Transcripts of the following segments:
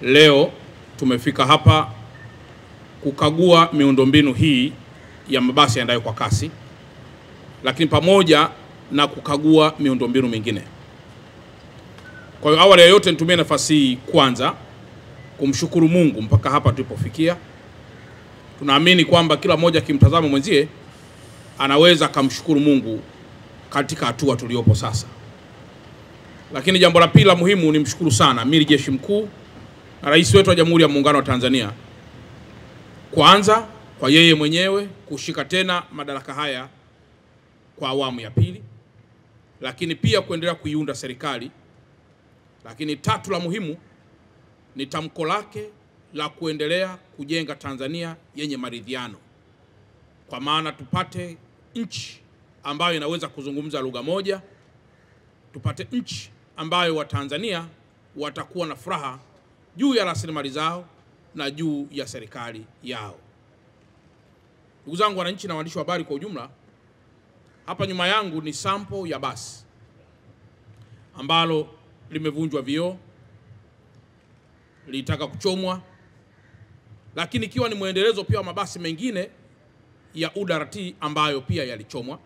Leo tumefika hapa kukagua miundombinu hii ya mabasi yaendayo kwa kasi, lakini pamoja na kukagua miundombinu mingine. Kwa hiyo awali ya yote nitumie nafasi hii kwanza kumshukuru Mungu mpaka hapa tulipofikia. Tunaamini kwamba kila mmoja kimtazama mwenzie anaweza kumshukuru Mungu katika hatua tuliopo sasa. Lakini jambo la pili la muhimu ni mshukuru sana Amiri Jeshi Mkuu na Rais wetu wa Jamhuri ya Muungano wa Tanzania, kwanza kwa yeye mwenyewe kushika tena madaraka haya kwa awamu ya pili, lakini pia kuendelea kuiunda serikali. Lakini tatu la muhimu ni tamko lake la kuendelea kujenga Tanzania yenye maridhiano, kwa maana tupate nchi ambayo inaweza kuzungumza lugha moja, tupate nchi ambayo Watanzania watakuwa na furaha juu ya rasilimali zao na juu ya serikali yao. Ndugu zangu wananchi na waandishi wa habari kwa ujumla, hapa nyuma yangu ni sample ya basi ambalo limevunjwa vioo, litaka kuchomwa, lakini ikiwa ni muendelezo pia wa mabasi mengine ya UDART ambayo pia yalichomwa.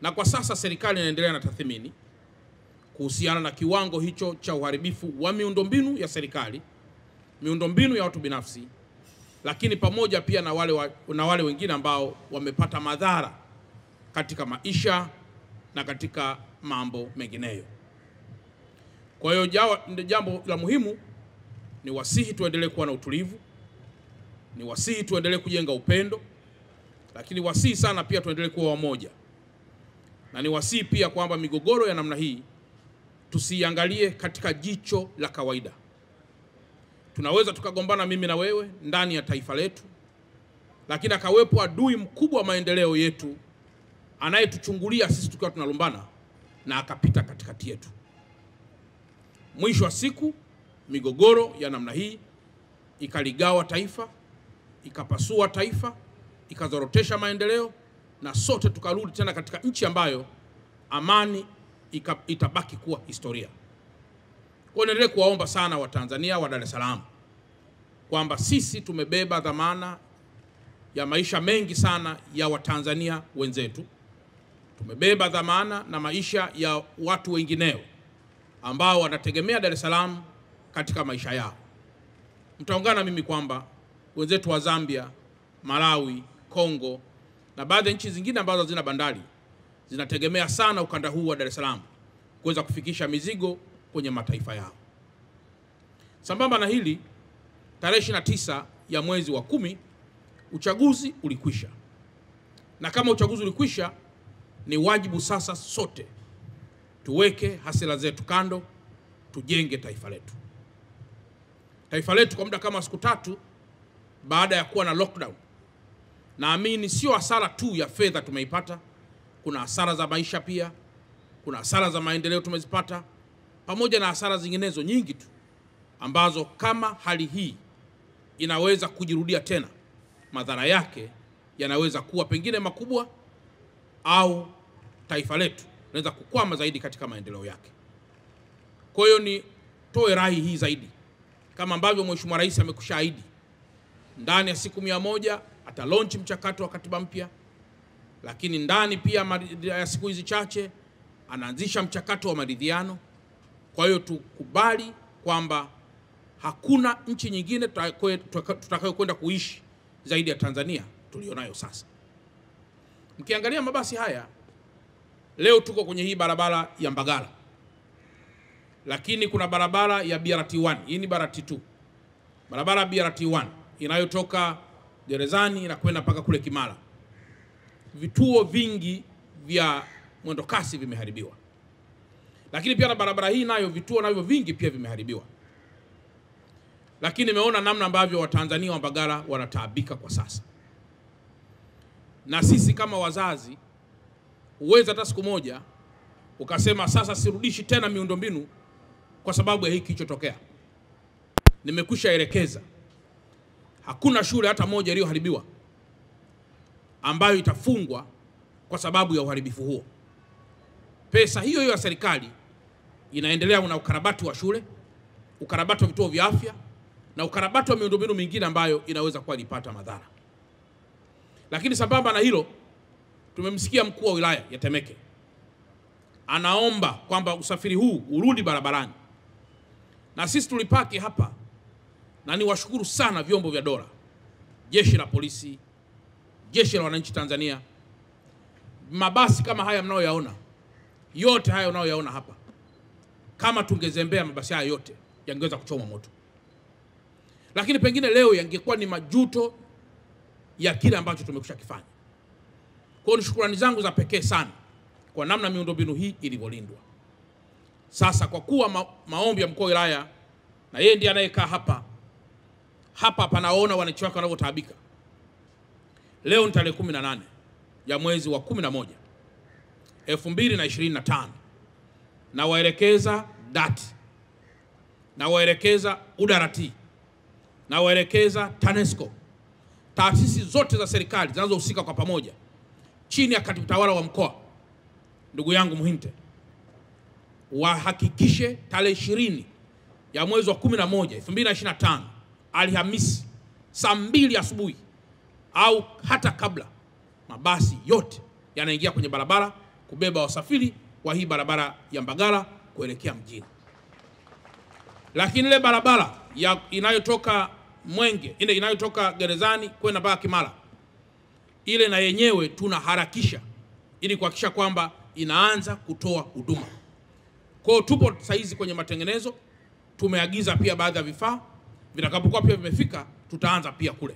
Na kwa sasa serikali inaendelea na tathmini kuhusiana na kiwango hicho cha uharibifu wa miundombinu ya serikali, miundombinu ya watu binafsi, lakini pamoja pia na wale wengine ambao wamepata madhara katika maisha na katika mambo mengineyo. Kwa hiyo jambo la muhimu ni wasihi tuendelee kuwa na utulivu, ni wasihi tuendelee kujenga upendo, lakini wasihi sana pia tuendelee kuwa wamoja. Na ni wasihi pia kwamba migogoro ya namna hii tusiangalie katika jicho la kawaida. Tunaweza tukagombana mimi na wewe ndani ya taifa letu, lakini akawepo adui mkubwa wa maendeleo yetu anayetuchungulia sisi tukiwa tunalumbana na akapita katikati yetu. Mwisho wa siku migogoro ya namna hii ikaligawa taifa, ikapasua taifa, ikazorotesha maendeleo, na sote tukarudi tena katika nchi ambayo amani itabaki kuwa historia. Kwa niendelee kuwaomba sana Watanzania wa Dar es Salaam kwamba sisi tumebeba dhamana ya maisha mengi sana ya Watanzania wenzetu. Tumebeba dhamana na maisha ya watu wengineo ambao wanategemea Dar es Salaam katika maisha yao. Mtaungana mimi kwamba wenzetu wa Zambia, Malawi, Kongo na baadhi ya nchi zingine ambazo zina bandari zinategemea sana ukanda huu wa Dar es Salaam kuweza kufikisha mizigo kwenye mataifa yao. Sambamba na hili, tarehe 29 ya mwezi wa 10 uchaguzi ulikwisha. Na kama uchaguzi ulikwisha, ni wajibu sasa sote tuweke hasira zetu kando, tujenge taifa letu. Taifa letu kwa muda kama siku 3 baada ya kuwa na lockdown, naamini sio hasara tu ya fedha tumeipata, kuna hasara za maisha pia, kuna hasara za maendeleo tumezipata, pamoja na hasara zinginezo nyingi tu ambazo kama hali hii inaweza kujirudia tena, madhara yake yanaweza kuwa pengine makubwa, au taifa letu linaweza kukwama zaidi katika maendeleo yake. Kwa hiyo ni toe rai hii zaidi, kama ambavyo Mheshimiwa Rais amekushaahidi ndani ya siku 100 ata launch mchakato wa katiba mpya, lakini ndani pia ya siku hizi chache anaanzisha mchakato wa maridhiano. Kwa hiyo tukubali kwamba hakuna nchi nyingine tutakayokwenda kuishi zaidi ya Tanzania tulionayo sasa. Mkiangalia mabasi haya, leo tuko kwenye hii barabara ya Mbagala, lakini kuna barabara ya BRT1, hii ni BRT2. Barabara ya BRT1 inayotoka Gerezani na kwenda mpaka kule Kimara. Vituo vingi vya mwendo kasi vimeharibiwa. Lakini pia na barabara hii nayo vituo navyo vingi pia vimeharibiwa. Lakini nimeona namna ambavyo Watanzania wa Mbagala wanataabika kwa sasa. Na sisi kama wazazi, uweza hata siku moja ukasema sasa sirudishi tena miundombinu kwa sababu ya hiki kilichotokea. Nimekwisha elekeza hakuna shule hata moja iliyoharibiwa ambayo itafungwa kwa sababu ya uharibifu huo. Pesa hiyo ya serikali inaendelea na ukarabati wa shule, ukarabati wa vituo vya afya na ukarabati wa miundombinu mingine ambayo inaweza kuwa ilipata madhara. Lakini sambamba na hilo, tumemsikia mkuu wa wilaya ya Temeke anaomba kwamba usafiri huu urudi barabarani, na sisi tulipaki hapa, na niwashukuru sana vyombo vya dola, jeshi la polisi, jeshi la wananchi Tanzania. Mabasi kama haya mnayoyaona, yote haya unayoyaona hapa, kama tungezembea mabasi haya yote yangeweza kuchoma moto. Lakini pengine leo yangekuwa ni majuto ya kile ambacho tumekwisha kifanya. Kwa hiyo ni shukrani zangu za pekee sana kwa namna miundombinu hii ilivyolindwa. Sasa kwa kuwa maombi ya mkuu wa wilaya, na yeye ndiye anayekaa hapa panaona wananchi wake wanavyotaabika. Leo ni tarehe 18 ya mwezi wa 11 2025, na waelekeza DART, na waelekeza UDART, na waelekeza TANESCO, taasisi zote za serikali zinazohusika kwa pamoja chini ya katibu tawala wa mkoa ndugu yangu Muhinte, wahakikishe tarehe 20 ya mwezi wa 11 2025 Alhamisi saa 2 asubuhi au hata kabla, mabasi yote yanaingia kwenye barabara kubeba wasafiri wa hii barabara ya Mbagala kuelekea mjini. Lakini ile barabara inayotoka Mwenge, ile inayotoka gerezani kwenda mpaka Kimara, ile na yenyewe tunaharakisha ili kuhakikisha kwamba inaanza kutoa huduma. Kwa hiyo tupo saizi kwenye matengenezo, tumeagiza pia baadhi ya vifaa, vitakapokuwa pia vimefika tutaanza pia kule.